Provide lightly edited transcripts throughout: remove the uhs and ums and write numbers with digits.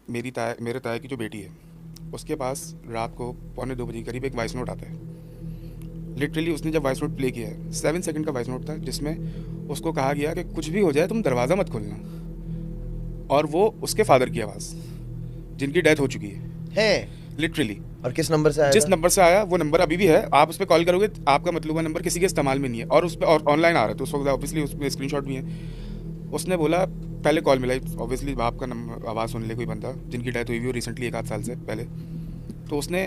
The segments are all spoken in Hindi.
मेरे ताया की जो बेटी है, उसके पास रात को 1:45 करीब एक वॉइस नोट आता है। लिटरली उसने जब वॉइस नोट प्ले किया है, 7 सेकंड का वॉइस नोट था, जिसमें उसको कहा गया कि कुछ भी हो जाए तुम दरवाज़ा मत खोलना। और वो उसके फादर की आवाज़, जिनकी डेथ हो चुकी है लिटरली। और किस नंबर से आया जिस था? नंबर से आया वो नंबर अभी भी है, आप उस पर कॉल करोगे, आपका मतलूबा नंबर किसी के इस्तेमाल में नहीं है, और उस पर ऑनलाइन आ रहा है, तो उस वक्त ऑब्वियसली उसमें स्क्रीनशॉट भी है। उसने बोला, पहले कॉल मिलाई, ऑब्वियसली बाप का नंबर, आवाज़ सुन ले कोई बंदा जिनकी डेथ हुई हुई रिसेंटली 1 आध साल से पहले, तो उसने,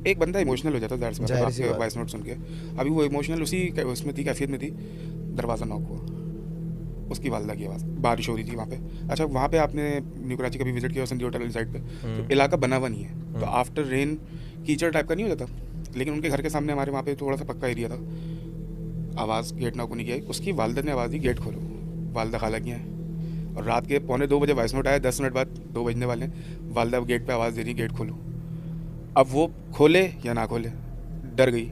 एक बंदा इमोशनल हो जाता है जाहिर सी बात है जाहिर सी आपके बात वॉइस नोट सुन के। अभी वो इमोशनल उसी उसमें थी, कैफियत में थी। दरवाज़ा नॉक हुआ, उसकी वालदा की आवाज़, बारिश हो रही थी वहाँ पे। अच्छा, वहाँ पे आपने न्यू कराची कभी विजिट किया संधी होटल साइड पे, तो इलाका बना हुआ नहीं है, तो आफ्टर रेन कीचड़ टाइप का नहीं हो जाता, लेकिन उनके घर के सामने हमारे वहाँ पे थोड़ा सा पक्का एरिया था। आवाज़ गेट नॉक होने की आई, उसकी वालदा ने आवाज़ दी गेट खोलो। वालदा खाला की है, और रात के 1:45 वॉइस नोट आया, 10 मिनट बाद 2 बजने वाले हैं, वालदा गेट पे आवाज़ दे रही गेट खोलो। अब वो खोले या ना खोले, डर गई।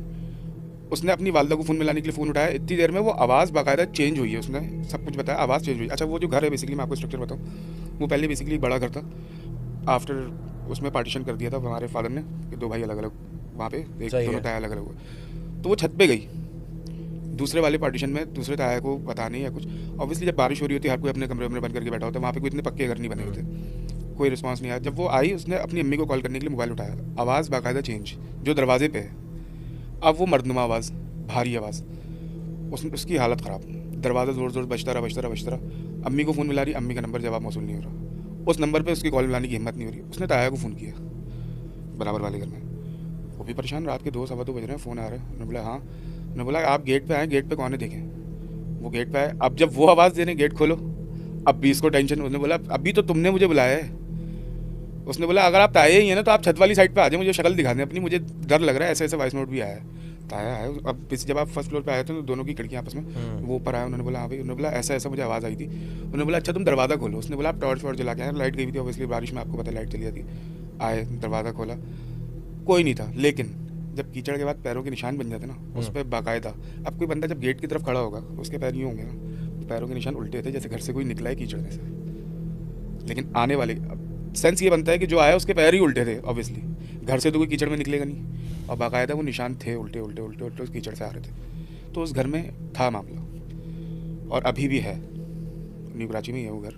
उसने अपनी वालदा को फ़ोन मिलाने के लिए फ़ोन उठाया, इतनी देर में वो आवाज़ बाकायदा चेंज हुई है, उसने सब कुछ बताया, आवाज़ चेंज हुई। अच्छा, वो जो घर है बेसिकली, मैं आपको स्ट्रक्चर बताऊँ, वो पहले बेसिकली बड़ा घर था, आफ्टर उसमें पार्टीशन कर दिया था हमारे फादर ने कि 2 भाई अलग अलग वहाँ पे, एक सही दोनों है। ताया अलग अलग हुए। तो वो छत पे गई दूसरे वाले पार्टीशन में, दूसरे ताया को पता नहीं या कुछ। ऑब्वियसली जब बारिश हो रही होती है, हर कोई अपने कमरे में बंद करके बैठा होता है, वहाँ पे कोई इतने पक्के घर नहीं बने हुए थे, कोई रिस्पांस नहीं आया। जब वो आई, उसने अपनी अम्मी को कॉल करने के लिए मोबाइल उठाया, आवाज़ बाकायदा चेंज, जो दरवाजे पे है। अब वो मर्दनुमा आवाज़, भारी आवाज़, उसकी हालत ख़राब, दरवाज़ा ज़ोर ज़ोर बजता रहा। अम्मी को फ़ोन मिला रही, अम्मी का नंबर जवाब मौसूल नहीं हो रहा, उस नंबर पे उसकी कॉल मिलाने की हिम्मत नहीं हो रही। उसने ताया को फ़ोन किया बराबर वाले घर में, वो भी परेशान, रात के 2 सवा 2 बज रहे हैं, फ़ोन आ रहा है। उन्होंने बोला हाँ, उन्होंने बोला आप गेट पे आए, गेट पे कौन है देखें। वो गेट पे आए, अब जब वो आवाज़ दे रहे गेट खोलो, अब भी इसको टेंशन। उसने बोला अभी तो तुमने मुझे बुलाया है। उसने बोला अगर आप ताया ही है ना, तो आप छत वाली साइड पे आ जाए, मुझे शक्ल दिखा दें अपनी, मुझे डर लग रहा है, ऐसे ऐसे वॉइस नोट भी आया है। ताया है, अब जब आप फर्स्ट फ्लोर पे आए थे तो दोनों की खिड़कियाँ आपस में, वो ऊपर आया, उन्होंने बोला हाँ भाई, उन्होंने बोला ऐसा ऐसा मुझे आवाज़ आई थी। उन्होंने बोला अच्छा तुम दरवाज़ा खोलो। उसने बोला आप टॉर्च वॉर्च जला के आए, लाइट गई हुई थी ऑब्वियसली, बारिश में आपको पता है लाइट चली जाती। आए, दरवाज़ा खोला, कोई नहीं था, लेकिन जब कीचड़ के बाद पैरों के निशान बन जाते ना उस पर बाकायदा, अब कोई बंदा जब गेट की तरफ खड़ा होगा उसके पैर यूँ होंगे ना, पैरों के निशान उल्टे थे, जैसे घर से कोई निकला है कीचड़ में से। लेकिन आने वाले सेंस ये बनता है कि जो आया उसके पैर ही उल्टे थे ऑब्वियसली, घर से तो कोई कीचड़ में निकलेगा नहीं, और बाकायदा वो निशान थे उल्टे उल्टे उल्टे उल्टे उस कीचड़ से आ रहे थे। तो उस घर में था मामला, और अभी भी है, न्यू कराची में ही है वो घर।